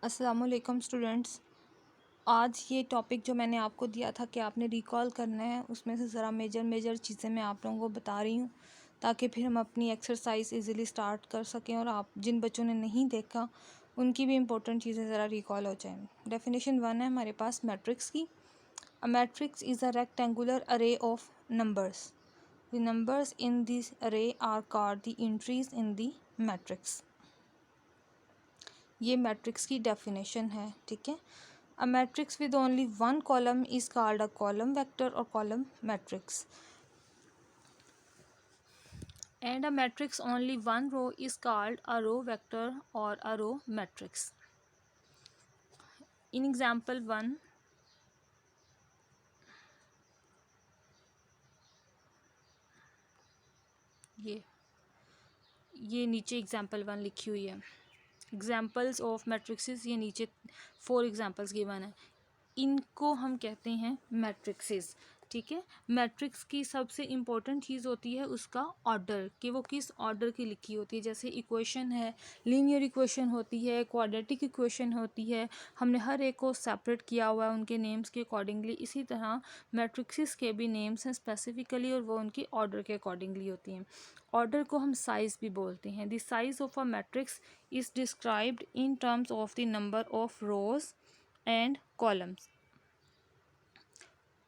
अस्सलामुअलैकुम स्टूडेंट्स। आज ये टॉपिक जो मैंने आपको दिया था कि आपने रिकॉल करना है, उसमें से ज़रा मेजर चीज़ें मैं आप लोगों को बता रही हूँ ताकि फिर हम अपनी एक्सरसाइज इजीली स्टार्ट कर सकें और आप जिन बच्चों ने नहीं देखा उनकी भी इम्पोर्टेंट चीज़ें ज़रा रिकॉल हो जाएं। डेफिनेशन 1 है हमारे पास मैट्रिक्स की। A matrix is a rectangular array of numbers. The numbers in this array are called the entries in the matrix. ये मैट्रिक्स की डेफिनेशन है, ठीक है। A matrix with only one column is called a column vector और column matrix, and a matrix only one row is called a row vector और a row matrix. In example 1, ये नीचे example 1 लिखी हुई है। एग्जाम्पल्स ऑफ मैट्रिक्सेस, ये नीचे 4 examples given है, इनको हम कहते हैं मैट्रिक्सेस, ठीक है। मैट्रिक्स की सबसे इम्पोर्टेंट चीज़ होती है उसका ऑर्डर, कि वो किस ऑर्डर की लिखी होती है। जैसे इक्वेशन है, लीनियर इक्वेशन होती है, क्वाड्रेटिक इक्वेशन होती है, हमने हर एक को सेपरेट किया हुआ है उनके नेम्स के अकॉर्डिंगली। इसी तरह मैट्रिक्सेस के भी नेम्स हैं स्पेसिफिकली, और वो उनकी ऑर्डर के अकॉर्डिंगली होती हैं। ऑर्डर को हम साइज़ भी बोलते हैं। The size of a matrix is described in terms of the number of rose and columns.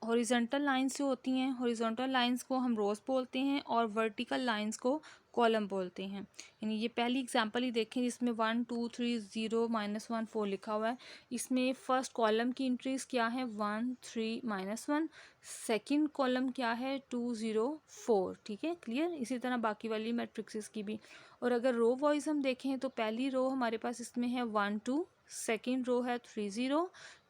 Horizontal lines जो होती हैं, हॉरिजॉन्टल लाइंस को हम रोज बोलते हैं और वर्टिकल लाइंस को कॉलम बोलते हैं। यानी ये पहली एग्जांपल ही देखें जिसमें 1 2 3 0 -1 4 लिखा हुआ है। इसमें फर्स्ट कॉलम की इंट्रीज क्या है, 1 3 -1। सेकंड कॉलम क्या है, 2 0 4, ठीक है, क्लियर। इसी तरह बाकी वाली मैट्रिक्सेस की भी। और अगर रो वाइज हम देखें तो पहली रो हमारे पास इसमें है 1 2, सेकेंड रो है 3 0,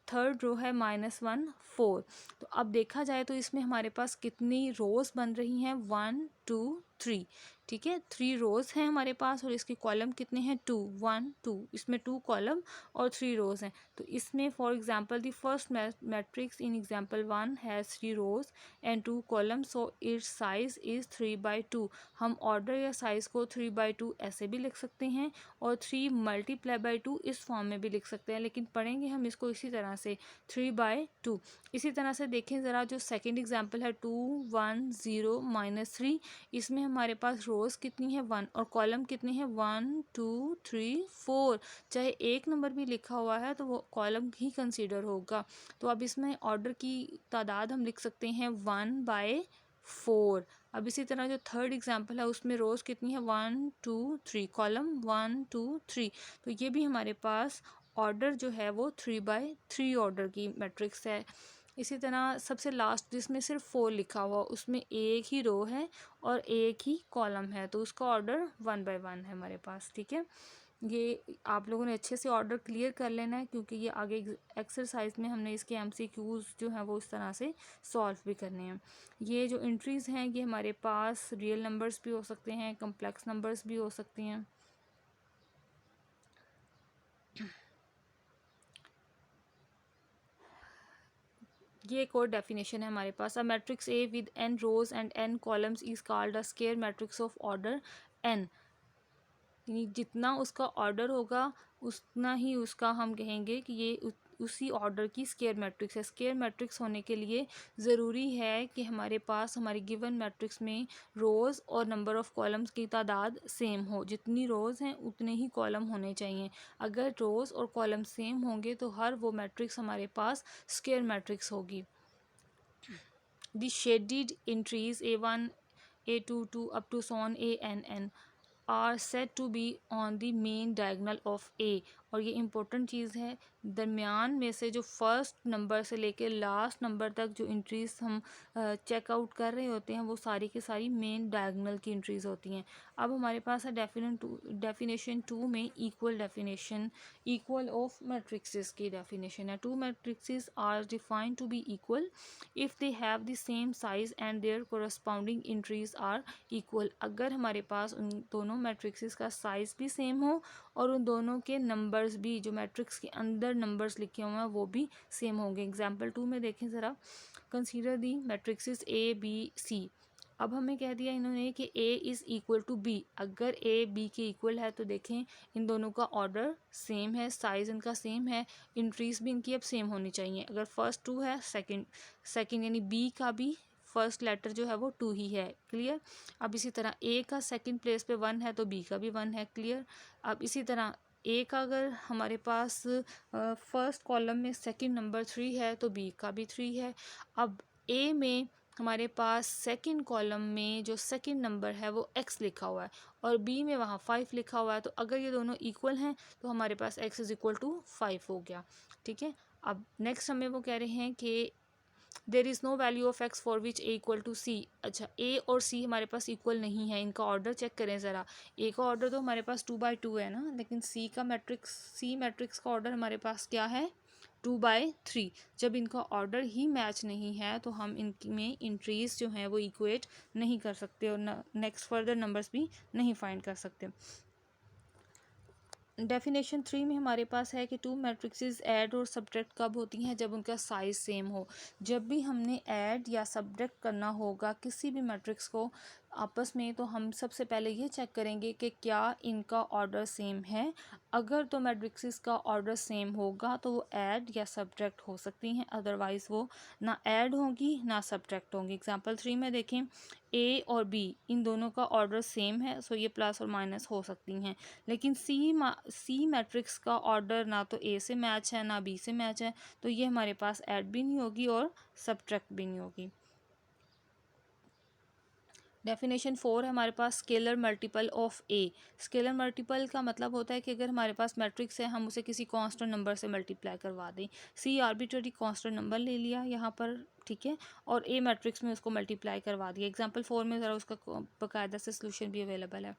थर्ड रो है -1 4। तो अब देखा जाए तो इसमें हमारे पास कितनी रोज बन रही हैं, 1 2 3, ठीक है। 3 रोज हैं हमारे पास, और इसके कॉलम कितने हैं, 2 1 2, इसमें 2 कॉलम और 3 रोज हैं। तो इसमें for example the first matrix in example 1 has 3 rows and 2 column, so its size is 3/2। हम ऑर्डर या साइज को 3/2 ऐसे भी लिख सकते हैं और 3 × 2 इस फॉर्म में भी लिख सकते हैं, लेकिन पढ़ेंगे हम इसको इसी तरह से 3/2। इसी तरह से देखें ज़रा, जो सेकंड एग्जांपल है 2 1 0 -3, इसमें हमारे पास रोज़ कितनी है, 1, और कॉलम कितने हैं, 1 2 3 4। चाहे एक नंबर भी लिखा हुआ है तो वो कॉलम ही कंसीडर होगा। तो अब इसमें ऑर्डर की तादाद हम लिख सकते हैं 1/4। अब इसी तरह जो थर्ड एग्जांपल है उसमें रोज़ कितनी है, 1 2 3, कॉलम 1 2 3। तो ये भी हमारे पास ऑर्डर जो है वो 3/3 ऑर्डर की मैट्रिक्स है। इसी तरह सबसे लास्ट जिसमें सिर्फ 4 लिखा हुआ, उसमें एक ही रो है और एक ही कॉलम है, तो उसका ऑर्डर 1/1 है हमारे पास, ठीक है। ये आप लोगों ने अच्छे से ऑर्डर क्लियर कर लेना है, क्योंकि ये आगे एक्सरसाइज में हमने इसके MCQs जो हैं वो इस तरह से सॉल्व भी करने हैं। ये जो एंट्रीज़ हैं ये हमारे पास रियल नंबर्स भी हो सकते हैं, कम्प्लेक्स नंबर्स भी हो सकती हैं। ये एक और डेफिनेशन है हमारे पास, a matrix A with n rows and n columns is called a square matrix of order n। यानी जितना उसका ऑर्डर होगा उतना ही उसका हम कहेंगे कि ये उसी ऑर्डर की स्क्वायर मैट्रिक्स है। स्क्वायर मैट्रिक्स होने के लिए ज़रूरी है कि हमारे पास हमारी गिवन मैट्रिक्स में रोज़ और नंबर ऑफ़ कॉलम्स की तादाद सेम हो। जितनी रोज़ हैं उतने ही कॉलम होने चाहिए। अगर रोज़ और कॉलम सेम होंगे तो हर वो मैट्रिक्स हमारे पास स्क्वायर मैट्रिक्स होगी। The shaded entries A1, A2 up to so on ANN are said to be on the main diagonal of A। और ये इम्पोर्टेंट चीज़ है, दरमियान में से जो फर्स्ट नंबर से लेके लास्ट नंबर तक जो इंट्रीज हम चेकआउट कर रहे होते हैं वो सारी की सारी मेन डायगोनल की इंट्रीज होती हैं। अब हमारे पास है डेफिनेशन 2 में equal definition, equal of matrices की डेफिनेशन है। 2 matrices are defined to be equal if they have the same size and their corresponding entries are equal. अगर हमारे पास उन दोनों मैट्रिक्सेस का साइज़ भी सेम हो और उन दोनों के नंबर्स भी, जो मैट्रिक्स के अंदर नंबर्स लिखे हुए हैं वो भी सेम होंगे। एग्जाम्पल 2 में देखें ज़रा, consider the matrices A B C। अब हमें कह दिया इन्होंने कि A is equal to B, अगर ए बी के इक्वल है तो देखें इन दोनों का ऑर्डर सेम है, साइज़ इनका सेम है, इंट्रीज भी इनकी अब सेम होनी चाहिए। अगर फर्स्ट 2 है, सेकंड यानी बी का भी फर्स्ट लेटर जो है वो 2 ही है। क्लियर। अब इसी तरह ए का सेकंड प्लेस पे 1 है तो बी का भी 1 है। क्लियर। अब इसी तरह ए का अगर हमारे पास फर्स्ट कॉलम में सेकंड नंबर 3 है तो बी का भी 3 है। अब ए में हमारे पास सेकंड कॉलम में जो सेकंड नंबर है वो x लिखा हुआ है और बी में वहाँ 5 लिखा हुआ है, तो अगर ये दोनों इक्वल हैं तो हमारे पास x इज़ इक्वल टू 5 हो गया। ठीक है। अब नेक्स्ट हमें वो कह रहे हैं कि there is no value of x for which A equal to C. अच्छा, ए और सी हमारे पास इक्वल नहीं है, इनका ऑर्डर चेक करें ज़रा। ए का ऑर्डर तो हमारे पास 2/2 है ना, लेकिन सी मैट्रिक्स का ऑर्डर हमारे पास क्या है 2/3। जब इनका ऑर्डर ही मैच नहीं है तो हम इनमें इंट्रीज जो हैं वो इक्वेट नहीं कर सकते और नेक्स्ट फर्दर नंबर्स भी नहीं फाइंड कर सकते। डेफिनेशन 3 में हमारे पास है कि टू मैट्रिक्सेस ऐड और सब्ट्रैक्ट कब होती हैं, जब उनका साइज सेम हो। जब भी हमने ऐड या सब्ट्रैक्ट करना होगा किसी भी मैट्रिक्स को आपस में, तो हम सबसे पहले ये चेक करेंगे कि क्या इनका ऑर्डर सेम है। अगर तो मैट्रिक्सेस का ऑर्डर सेम होगा तो वो ऐड या सब्ट्रैक्ट हो सकती हैं, अदरवाइज़ वो ना ऐड होंगी ना सब्ट्रैक्ट होंगी। एग्जांपल 3 में देखें, ए और बी इन दोनों का ऑर्डर सेम है, सो ये प्लस और माइनस हो सकती हैं। लेकिन सी मैट्रिक्स का ऑर्डर ना तो ए से मैच है ना बी से मैच है, तो ये हमारे पास ऐड भी नहीं होगी और सब्ट्रैक्ट भी नहीं होगी। डेफिनेशन 4 है हमारे पास scalar multiple of A. Scalar multiple का मतलब होता है कि अगर हमारे पास मैट्रिक्स है हम उसे किसी कांस्टेंट नंबर से मल्टीप्लाई करवा दें। सी आर्बिट्ररी कांस्टेंट नंबर ले लिया यहाँ पर, ठीक है, और ए मैट्रिक्स में उसको मल्टीप्लाई करवा दिया। एग्जांपल 4 में ज़रा उसका बाकायदा से सोल्यूशन भी अवेलेबल है।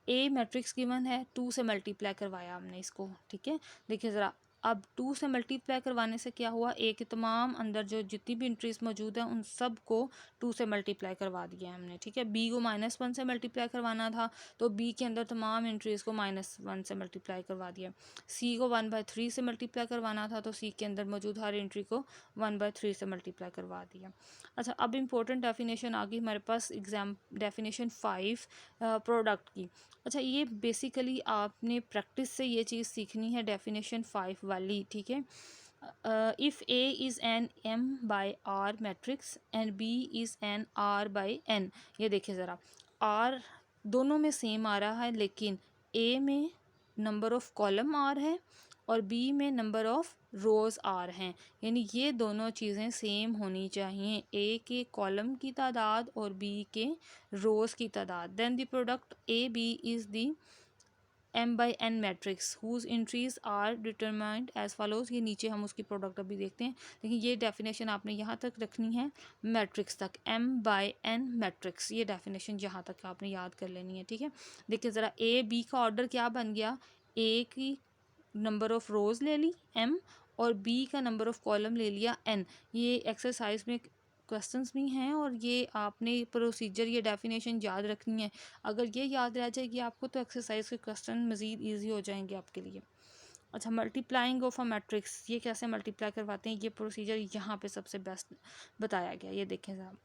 ए मैट्रिक्स गिवन है, 2 से मल्टीप्लाई करवाया हमने इसको, ठीक है। देखिए ज़रा, अब 2 से मल्टीप्लाई करवाने से क्या हुआ, ए के तमाम अंदर जो जितनी भी इंट्रीज मौजूद हैं उन सब को 2 से मल्टीप्लाई करवा दिया हमने, ठीक है। बी को -1 से मल्टीप्लाई करवाना था तो बी के अंदर तमाम इंट्रीज को -1 से मल्टीप्लाई करवा दिया। सी को 1/3 से मल्टीप्लाई करवाना था तो सी के अंदर मौजूद हर इंट्री को 1/3 से मल्टीप्लाई करवा दिया। अच्छा, अब इम्पोर्टेंट डेफिनेशन आ गई हमारे पास डेफिनेशन 5 प्रोडक्ट की। अच्छा, ये बेसिकली आपने प्रैक्टिस से ये चीज़ सीखनी है डेफिनेशन 5 वाली, ठीक है। If A is an m by r matrix and b is an r by n। ये देखिए ज़रा, r दोनों में सेम आ रहा है, लेकिन a में नंबर ऑफ़ कॉलम r है और b में नंबर ऑफ़ रोज़ r हैं, यानी ये दोनों चीज़ें सेम होनी चाहिए, a के कॉलम की तादाद और b के रोज़ की तादाद। Then the product A B is the m/n matrix whose entries are determined as follows. ये नीचे हम उसकी प्रोडक्ट अभी देखते हैं, लेकिन ये डेफिनेशन आपने यहाँ तक रखनी है, मैट्रिक्स तक, m/n मैट्रिक्स, ये डेफिनेशन यहाँ तक आपने याद कर लेनी है, ठीक है। देखिए ज़रा, ए बी का ऑर्डर क्या बन गया, ए की नंबर ऑफ़ रोज़ ले ली m और b का नंबर ऑफ़ कॉलम ले लिया n। ये एक्सरसाइज में क्वेश्चंस भी हैं और ये आपने प्रोसीजर, ये डेफिनेशन याद रखनी है। अगर ये याद रह जाएगी आपको तो एक्सरसाइज के क्वेश्चन मज़ीद ईजी हो जाएंगे आपके लिए। अच्छा, मल्टीप्लाइंग ऑफ अ मैट्रिक्स, ये कैसे मल्टीप्लाई करवाते हैं, ये प्रोसीजर यहाँ पे सबसे बेस्ट बताया गया। ये देखें साहब,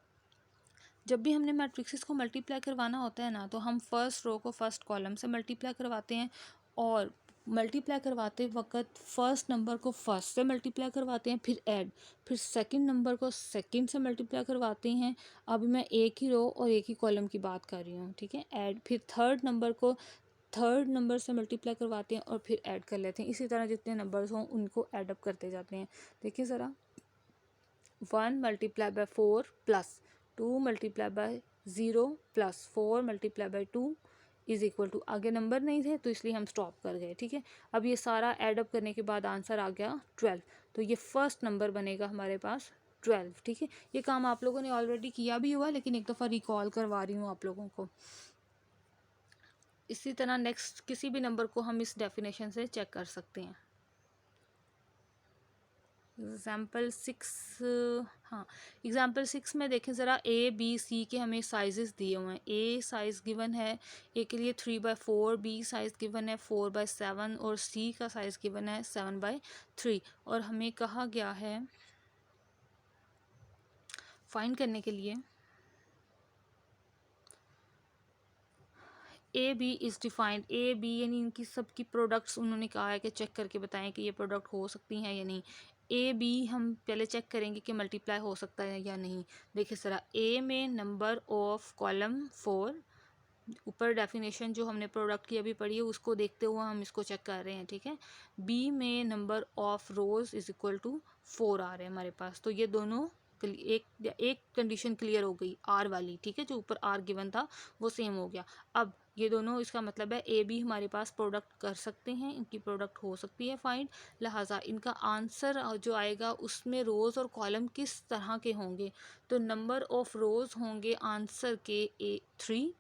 जब भी हमने मैट्रिक्स को मल्टीप्लाई करवाना होता है ना, तो हम फर्स्ट रो को फर्स्ट कॉलम से मल्टीप्लाई करवाते हैं और मल्टीप्लाई करवाते वक्त फ़र्स्ट नंबर को फर्स्ट से मल्टीप्लाई करवाते हैं, फिर ऐड, फिर सेकंड नंबर को सेकंड से मल्टीप्लाई करवाते हैं। अभी मैं एक ही रो और एक ही कॉलम की बात कर रही हूँ, ठीक है। ऐड, फिर थर्ड नंबर को थर्ड नंबर से मल्टीप्लाई करवाते हैं और फिर ऐड कर लेते हैं। इसी तरह जितने नंबर्स हों उनको ऐड अप करते जाते हैं। देखिए ज़रा, 1 multiply by 4 plus 2 multiply by 0 plus 4 multiply by 2 is equal to, आगे नंबर नहीं थे तो इसलिए हम स्टॉप कर गए, ठीक है। अब ये सारा ऐड अप करने के बाद आंसर आ गया 12, तो ये फर्स्ट नंबर बनेगा हमारे पास 12, ठीक है। ये काम आप लोगों ने ऑलरेडी किया भी हुआ, लेकिन एक दफ़ा रिकॉल करवा रही हूँ आप लोगों को। इसी तरह नेक्स्ट किसी भी नंबर को हम इस डेफिनेशन से चेक कर सकते हैं। एग्ज़ाम्पल 6, हाँ, एग्ज़ाम्पल 6 में देखें ज़रा, ए बी सी के हमें साइज़ दिए हुए हैं। ए साइज़ गिवन है, ए के लिए 3/4, बी साइज़ गिवन है 4/7 और सी का साइज़ गिवन है 7/3। और हमें कहा गया है फाइंड करने के लिए A B is defined, A B यानी इनकी सबकी प्रोडक्ट्स उन्होंने कहा है कि चेक करके बताएं कि ये प्रोडक्ट हो सकती हैं या नहीं। ए बी हम पहले चेक करेंगे कि मल्टीप्लाई हो सकता है या नहीं। देखिए ज़रा, ए में नंबर ऑफ कॉलम 4, ऊपर डेफिनेशन जो हमने प्रोडक्ट की अभी पढ़ी है उसको देखते हुए हम इसको चेक कर रहे हैं, ठीक है। बी में number of rows is equal to 4 आ रहे हैं हमारे पास, तो ये दोनों एक कंडीशन क्लियर हो गई आर वाली, ठीक है, जो ऊपर आर गिवन था वो सेम हो गया। अब ये दोनों, इसका मतलब है ए बी हमारे पास प्रोडक्ट कर सकते हैं, इनकी प्रोडक्ट हो सकती है फाइंड, लिहाजा इनका आंसर जो आएगा उसमें रोज़ और कॉलम किस तरह के होंगे, तो नंबर ऑफ रोज़ होंगे आंसर के 3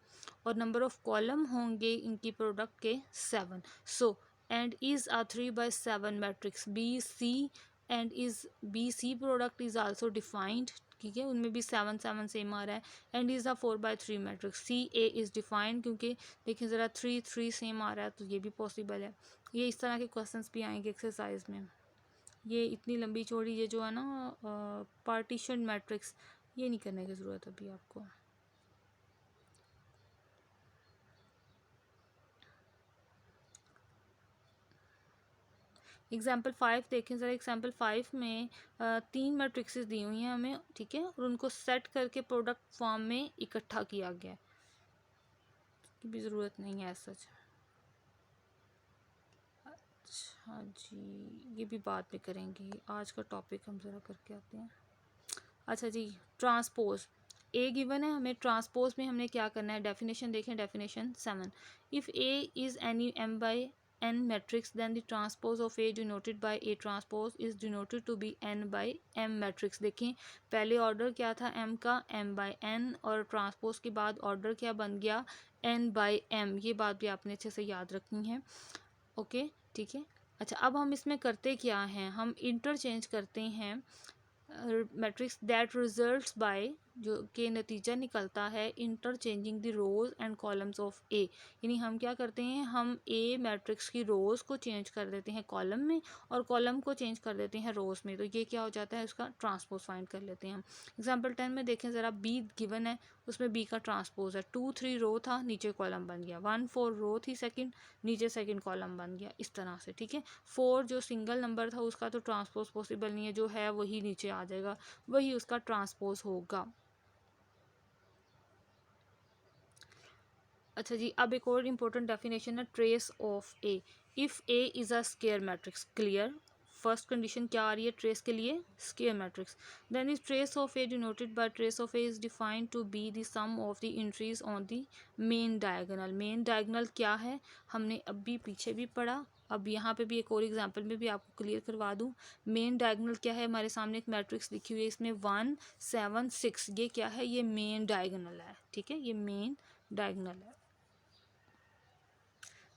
और नंबर ऑफ कॉलम होंगे इनकी प्रोडक्ट के 7। So and is a 3/7 matrix B C, and is B C product is also defined, ठीक है, उनमें भी 7 7 सेम आ रहा है। And is a 4/3 matrix, C A is defined, क्योंकि देखिए ज़रा 3 3 सेम आ रहा है, तो ये भी पॉसिबल है। ये इस तरह के क्वेश्चंस भी आएंगे एक्सरसाइज में। ये इतनी लंबी चौड़ी ये जो है ना पार्टीशन मैट्रिक्स, ये नहीं करने की ज़रूरत अभी आपको। एग्जाम्पल 5 देखें ज़रा, एग्जाम्पल 5 में 3 मैट्रिक्सेस दी हुई हैं हमें, ठीक है, और उनको सेट करके प्रोडक्ट फॉर्म में इकट्ठा किया गया है, की भी ज़रूरत नहीं है सच। अच्छा जी, ये भी बाद में करेंगे, आज का टॉपिक हम ज़रा करके आते हैं। अच्छा जी, ट्रांसपोज ए गिवन है हमें, ट्रांसपोज में हमने क्या करना है, डेफिनेशन देखें, definition 7, if A is any m by n matrix then the transpose of A denoted by A transpose is denoted to be n by m matrix। देखें पहले ऑर्डर क्या था m का, m by n, और transpose के बाद order क्या बन गया, n by m। ये बात भी आपने अच्छे से याद रखनी है, ओके, ठीक है। अच्छा, अब हम इसमें करते क्या हैं, हम इंटरचेंज करते हैं मैट्रिक्स दैट रिजल्ट्स बाय, जो के नतीजा निकलता है interchanging the rows and columns of A, यानी हम क्या करते हैं, हम ए मैट्रिक्स की रोज़ को चेंज कर देते हैं कॉलम में और कॉलम को चेंज कर देते हैं रोज़ में, तो ये क्या हो जाता है, उसका ट्रांसपोज फाइंड कर लेते हैं हम। एग्जांपल 10 में देखें ज़रा, बी गिवन है, उसमें बी का ट्रांसपोज है, 2 3 रो था, नीचे कॉलम बन गया, 1 4 रो थी सेकंड, नीचे सेकंड कॉलम बन गया, इस तरह से, ठीक है। 4 जो सिंगल नंबर था उसका तो ट्रांसपोज पॉसिबल नहीं है, जो है वही नीचे आ जाएगा, वही उसका ट्रांसपोज होगा। अच्छा जी, अब एक और इम्पोर्टेंट डेफिनेशन है trace of A, if A is a square matrix, clear, first condition क्या आ रही है ट्रेस के लिए, square matrix, then is trace of A denoted by trace of A is defined to be the sum of the entries on the main diagonal. Main diagonal क्या है, हमने अभी पीछे भी पढ़ा, अब यहाँ पे भी एक और एग्जांपल में भी आपको क्लियर करवा दूँ। मेन डायगोनल क्या है, हमारे सामने एक मैट्रिक्स लिखी हुई है, इसमें 1 7 6, ये क्या है, ये मेन डायगोनल है, ठीक है, ये मेन डायगोनल है।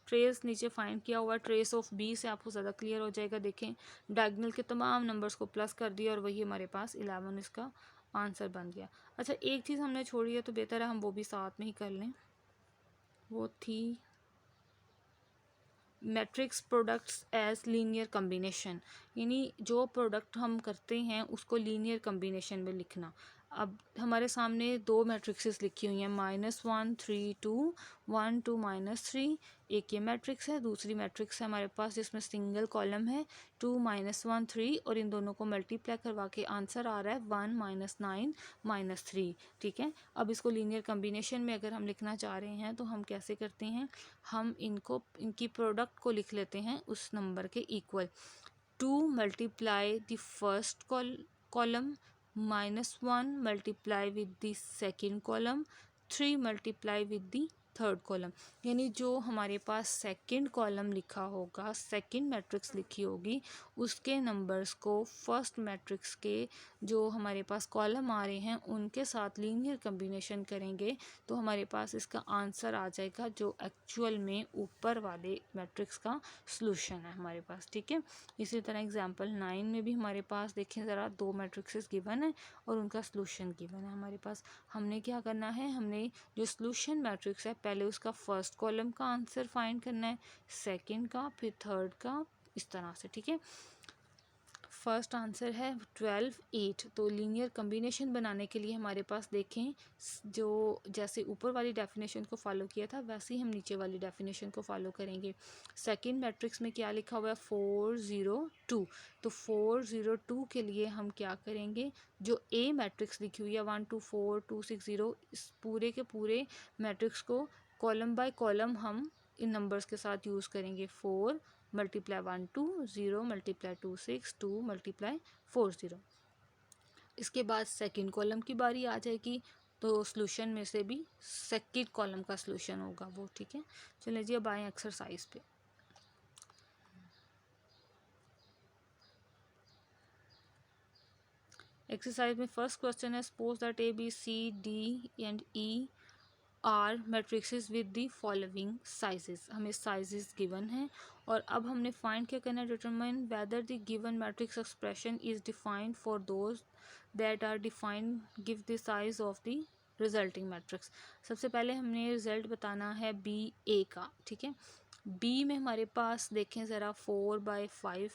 ट्रेस नीचे फाइंड किया हुआ है, ट्रेस ऑफ बी से आपको ज़्यादा क्लियर हो जाएगा। देखें डायगोनल के तमाम नंबर्स को प्लस कर दिया और वही हमारे पास 11 इसका आंसर बन गया। अच्छा, एक चीज़ हमने छोड़ी है तो बेहतर है हम वो भी साथ में ही कर लें, वो थी matrix products as linear combination, यानी जो प्रोडक्ट हम करते हैं उसको लीनियर कम्बिनेशन में लिखना। अब हमारे सामने दो मैट्रिक्सेस लिखी हुई हैं, -1 3 2 1 2 -3, एक ये मैट्रिक्स है, दूसरी मैट्रिक्स है हमारे पास जिसमें सिंगल कॉलम है 2 -1 3, और इन दोनों को मल्टीप्लाई करवा के आंसर आ रहा है 1 -9 -3, ठीक है। अब इसको लीनियर कम्बिनेशन में अगर हम लिखना चाह रहे हैं तो हम कैसे करते हैं, हम इनको इनकी प्रोडक्ट को लिख लेते हैं उस नंबर के equal, 2 multiply the first column -1 multiply with the second column, 3 multiply with the third column, यानी जो हमारे पास सेकंड कॉलम लिखा होगा, सेकंड मैट्रिक्स लिखी होगी, उसके नंबर्स को फर्स्ट मैट्रिक्स के जो हमारे पास कॉलम आ रहे हैं उनके साथ लीनियर कम्बिनेशन करेंगे तो हमारे पास इसका आंसर आ जाएगा जो एक्चुअल में ऊपर वाले मैट्रिक्स का सॉल्यूशन है हमारे पास, ठीक है। इसी तरह एग्जांपल 9 में भी हमारे पास देखें ज़रा, दो मैट्रिक्सेस गिवन है और उनका सॉल्यूशन गिवन है हमारे पास। हमने क्या करना है, हमने जो सॉल्यूशन मैट्रिक्स है पहले उसका फर्स्ट कॉलम का आंसर फाइंड करना है, सेकंड का, फिर थर्ड का, इस तरह से, ठीक है। फर्स्ट आंसर है 12 8। तो लीनियर कम्बिनेशन बनाने के लिए हमारे पास देखें जो जैसे ऊपर वाली डेफिनेशन को फॉलो किया था वैसे ही हम नीचे वाली डेफिनेशन को फॉलो करेंगे। सेकंड मैट्रिक्स में क्या लिखा हुआ है 4 0 2। तो 4 0 2 के लिए हम क्या करेंगे, जो ए मैट्रिक्स लिखी हुई है 1 2 4 2 6 0, इस पूरे के पूरे मैट्रिक्स को कॉलम बाय कॉलम हम इन नंबर्स के साथ यूज़ करेंगे। 4 मल्टीप्लाई 1 2 0 मल्टीप्लाई 2 6 2 मल्टीप्लाई 4 0। इसके बाद सेकंड कॉलम की बारी आ जाएगी, तो सॉल्यूशन में से भी सेकंड कॉलम का सॉल्यूशन होगा वो, ठीक है। चलिए जी अब आए एक्सरसाइज पे। एक्सरसाइज में फर्स्ट क्वेश्चन है suppose that A B C D and E are matrices with the following sizes. हमें साइजेस गिवन हैं और अब हमने फाइंड क्या करना है, determine whether the given matrix expression is defined for those that are defined give the size of the resulting matrix. सबसे पहले हमने रिजल्ट बताना है बी ए का, ठीक है। बी में हमारे पास देखें ज़रा 4/5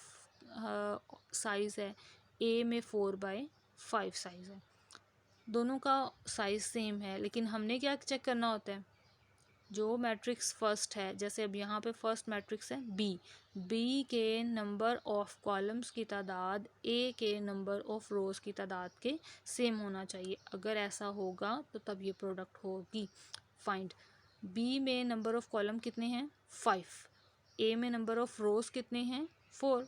साइज़ है, ए में 4/5 साइज़ है, दोनों का साइज़ सेम है। लेकिन हमने क्या चेक करना होता है, जो मैट्रिक्स फर्स्ट है, जैसे अब यहाँ पे फर्स्ट मैट्रिक्स है बी के नंबर ऑफ कॉलम्स की तादाद ए के नंबर ऑफ रोज़ की तादाद के सेम होना चाहिए। अगर ऐसा होगा तो तब ये प्रोडक्ट होगी। फाइंड बी में नंबर ऑफ कॉलम कितने हैं 5, ए में नंबर ऑफ रोज़ कितने हैं 4,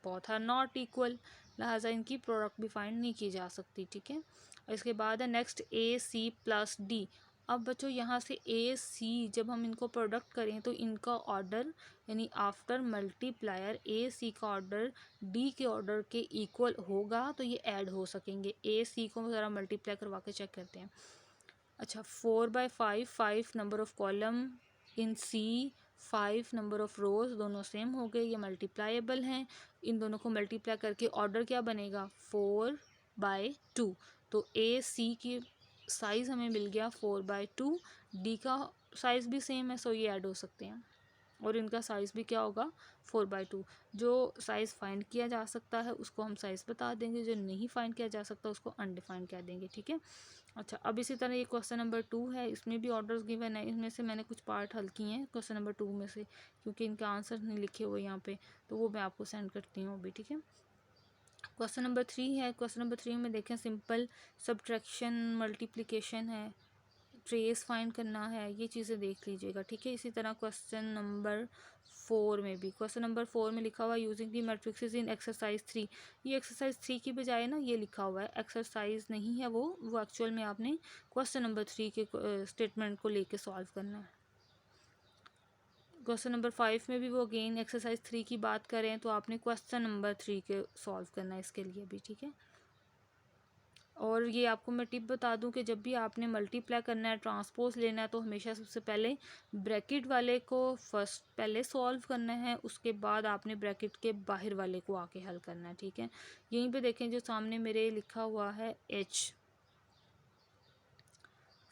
बोथ आर नॉट इक्वल, लिहाजा इनकी प्रोडक्ट भी फाइंड नहीं की जा सकती, ठीक है। इसके बाद है नेक्स्ट ए सी प्लस डी। अब बच्चों यहाँ से ए सी जब हम इनको प्रोडक्ट करें तो इनका ऑर्डर यानी आफ्टर मल्टीप्लायर ए सी का ऑर्डर डी के ऑर्डर के इक्वल होगा तो ये ऐड हो सकेंगे। ए सी को ज़रा मल्टीप्लाई करवा के चेक करते हैं। अच्छा 4/5 5 number of column in C 5 number of rows, दोनों सेम हो गए, ये मल्टीप्लाएबल हैं। इन दोनों को मल्टीप्लाई करके ऑर्डर क्या बनेगा 4/2। तो ए सी की साइज़ हमें मिल गया 4/2, डी का साइज़ भी सेम है, सो ये ऐड हो सकते हैं और इनका साइज़ भी क्या होगा 4/2। जो साइज़ फाइंड किया जा सकता है उसको हम साइज़ बता देंगे, जो नहीं फाइंड किया जा सकता उसको अनडिफाइंड कह देंगे, ठीक है। अच्छा अब इसी तरह ये क्वेश्चन नंबर 2 है, इसमें भी ऑर्डर्स गिवन है। इसमें से मैंने कुछ पार्ट हल किए हैं क्वेश्चन नंबर 2 में से, क्योंकि इनका आंसर नहीं लिखे हुए यहाँ पे, तो वो मैं आपको सेंड करती हूँ अभी, ठीक है। क्वेश्चन नंबर 3 है। क्वेश्चन नंबर 3 में देखें सिंपल सब्ट्रैक्शन मल्टीप्लिकेशन है, ट्रेस फाइंड करना है, ये चीज़ें देख लीजिएगा, ठीक है। इसी तरह क्वेश्चन नंबर 4 में भी, क्वेश्चन नंबर 4 में लिखा हुआ है using the matrixes in exercise 3। ये एक्सरसाइज 3 की बजाय ना ये लिखा हुआ है एक्सरसाइज नहीं है वो एक्चुअल में आपने क्वेश्चन नंबर 3 के स्टेटमेंट को लेके सॉल्व करना है। क्वेश्चन नंबर 5 में भी वो अगेन एक्सरसाइज 3 की बात करें तो आपने क्वेश्चन नंबर 3 के सॉल्व करना है इसके लिए भी, ठीक है। और ये आपको मैं टिप बता दूं कि जब भी आपने मल्टीप्लाई करना है, ट्रांसपोज लेना है, तो हमेशा सबसे पहले ब्रैकेट वाले को फर्स्ट पहले सॉल्व करना है, उसके बाद आपने ब्रैकेट के बाहर वाले को आके हल करना है, ठीक है। यहीं पे देखें जो सामने मेरे लिखा हुआ है एच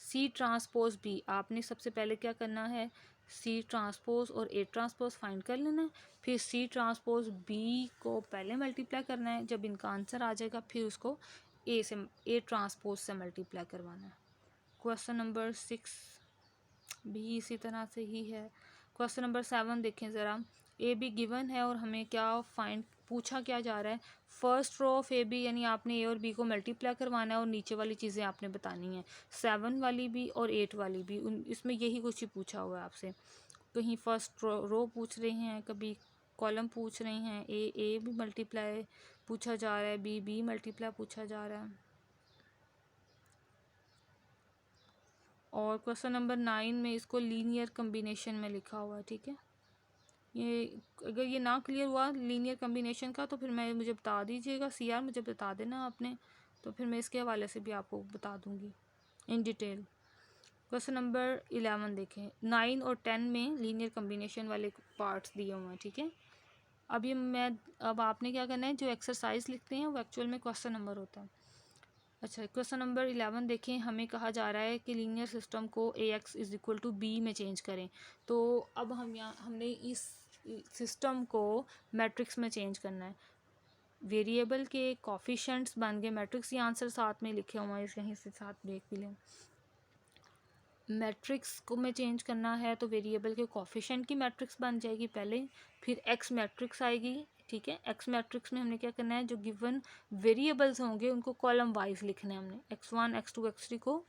सी ट्रांसपोज बी, आपने सबसे पहले क्या करना है सी ट्रांसपोज और ए ट्रांसपोज फाइंड कर लेना है, फिर सी ट्रांसपोज बी को पहले मल्टीप्लाई करना है, जब इनका आंसर आ जाएगा फिर उसको ए ट्रांसपोज से मल्टीप्लाई करवाना है। क्वेश्चन नंबर 6 भी इसी तरह से ही है। क्वेश्चन नंबर 7 देखें ज़रा, ए बी गिवन है और हमें क्या फाइंड पूछा क्या जा रहा है, first row of A B, यानी आपने ए और बी को मल्टीप्लाई करवाना है और नीचे वाली चीज़ें आपने बतानी है, 7 वाली भी और 8 वाली भी, इसमें यही कुछ ही पूछा हुआ है आपसे। कहीं फर्स्ट रो पूछ रहे हैं, कभी कॉलम पूछ रहे हैं, ए भी मल्टीप्लाई पूछा जा रहा है, बी मल्टीप्लाई पूछा जा रहा है। और क्वेश्चन नंबर 9 में इसको लीनियर कम्बिनेशन में लिखा हुआ है, ठीक है। ये अगर ये ना क्लियर हुआ लीनियर कम्बिनेशन का तो फिर मुझे बता दीजिएगा, सीआर मुझे बता देना आपने, तो फिर मैं इसके हवाले से भी आपको बता दूंगी इन डिटेल। क्वेश्चन नंबर 11 देखें, 9 और 10 में लीनियर कम्बिनेशन वाले पार्ट्स दिए हुए हैं, ठीक है। अब आपने क्या करना है, जो एक्सरसाइज लिखते हैं वो एक्चुअल में क्वेश्चन नंबर होता है। अच्छा क्वेश्चन नंबर 11 देखें, हमें कहा जा रहा है कि लीनियर सिस्टम को AX is equal to B में चेंज करें। तो अब हमने इस सिस्टम को मैट्रिक्स में चेंज करना है। वेरिएबल के कोफिशिएंट्स बन गए मैट्रिक्स, ये आंसर साथ में लिखे हुए हैं, यहीं से साथ देख भी लें। मैट्रिक्स को में चेंज करना है तो वेरिएबल के कोफिशिएंट की मैट्रिक्स बन जाएगी पहले, फिर एक्स मैट्रिक्स आएगी, ठीक है। एक्स मैट्रिक्स में हमने क्या करना है, जो गिवन वेरिएबल्स होंगे उनको कॉलम वाइज लिखना है हमने, x1 x2 x3 को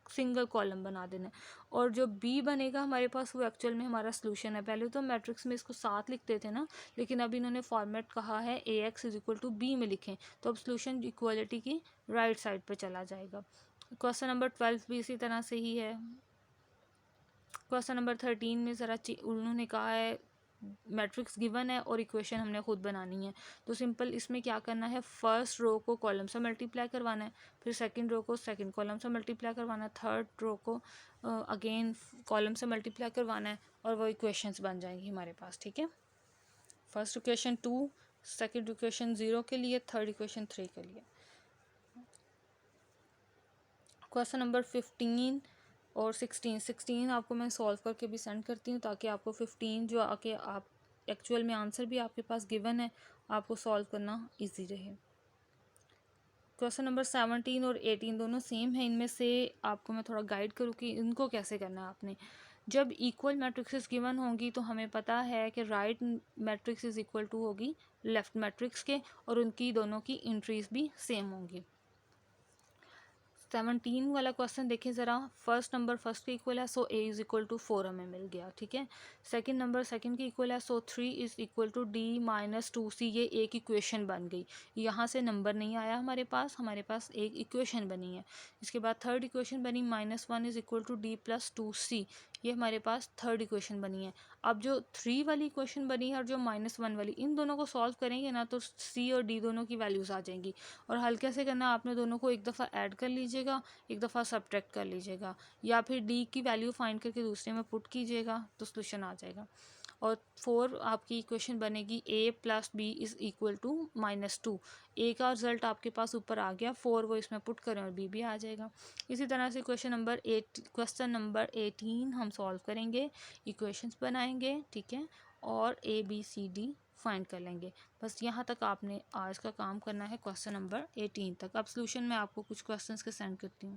सिंगल कॉलम बना देना है। और जो बी बनेगा हमारे पास वो एक्चुअल में हमारा सोल्यूशन है। पहले तो मैट्रिक्स में इसको साथ लिखते थे ना, लेकिन अब इन्होंने फॉर्मेट कहा है AX is equal to B में लिखें, तो अब सोल्यूशन इक्वलिटी की राइट साइड पर चला जाएगा। क्वेश्चन नंबर 12 भी इसी तरह से ही है। क्वेश्चन नंबर 13 में ज़रा उन्होंने कहा है मैट्रिक्स गिवन है और इक्वेशन हमने खुद बनानी है, तो सिंपल इसमें क्या करना है, फर्स्ट रो को कॉलम से मल्टीप्लाई करवाना है, फिर सेकंड रो को सेकंड कॉलम से मल्टीप्लाई करवाना है, थर्ड रो को अगेन कॉलम से मल्टीप्लाई करवाना है, और वो इक्वेशंस बन जाएंगी हमारे पास, ठीक है। फर्स्ट इक्वेशन 2, सेकंड इक्वेशन 0 के लिए, थर्ड इक्वेशन 3 के लिए। क्वेश्चन नंबर 15 और 16 आपको मैं सॉल्व करके भी सेंड करती हूँ, ताकि आपको 15 जो आके आप एक्चुअल में आंसर भी आपके पास गिवन है, आपको सॉल्व करना इजी रहे। क्वेश्चन नंबर 17 और 18 दोनों सेम है, इनमें से आपको मैं थोड़ा गाइड करूँ कि इनको कैसे करना है आपने। जब इक्वल मैट्रिक्सेस गिवन होंगी तो हमें पता है कि right matrix is equal to होगी लेफ्ट मैट्रिक्स के, और उनकी दोनों की एंट्रीज भी सेम होंगी। 17 वाला क्वेश्चन देखें ज़रा, फर्स्ट नंबर फर्स्ट के इक्वल है, so A is equal to 4 हमें मिल गया, ठीक है। सेकंड नंबर सेकंड के इक्वल है, so 3 is equal to D minus 2c, ये एक इक्वेशन बन गई। यहाँ से नंबर नहीं आया हमारे पास एक इक्वेशन बनी है। इसके बाद थर्ड इक्वेशन बनी -1 is equal to D plus 2c, ये हमारे पास थर्ड इक्वेशन बनी है। अब जो 3 वाली इक्वेशन बनी है और जो -1 वाली, इन दोनों को सॉल्व करेंगे ना तो c और d दोनों की वैल्यूज़ आ जाएंगी। और हल कैसे करना, आपने दोनों को एक दफ़ा ऐड कर लीजिएगा, एक दफ़ा सब्ट्रैक्ट कर लीजिएगा, या फिर डी की वैल्यू फाइंड करके दूसरे में पुट कीजिएगा तो सोल्यूशन आ जाएगा। और 4 आपकी इक्वेशन बनेगी a plus B is equal to -2, A का रिजल्ट आपके पास ऊपर आ गया, 4 वो इसमें पुट करें और बी भी आ जाएगा। इसी तरह से क्वेश्चन नंबर 18 हम सॉल्व करेंगे, इक्वेशंस बनाएंगे, ठीक है, और ABCD फाइंड कर लेंगे। बस यहाँ तक आपने आज का काम करना है, क्वेश्चन नंबर 18 तक। अब सोल्यूशन में आपको कुछ क्वेश्चंस के सेंड करती हूँ।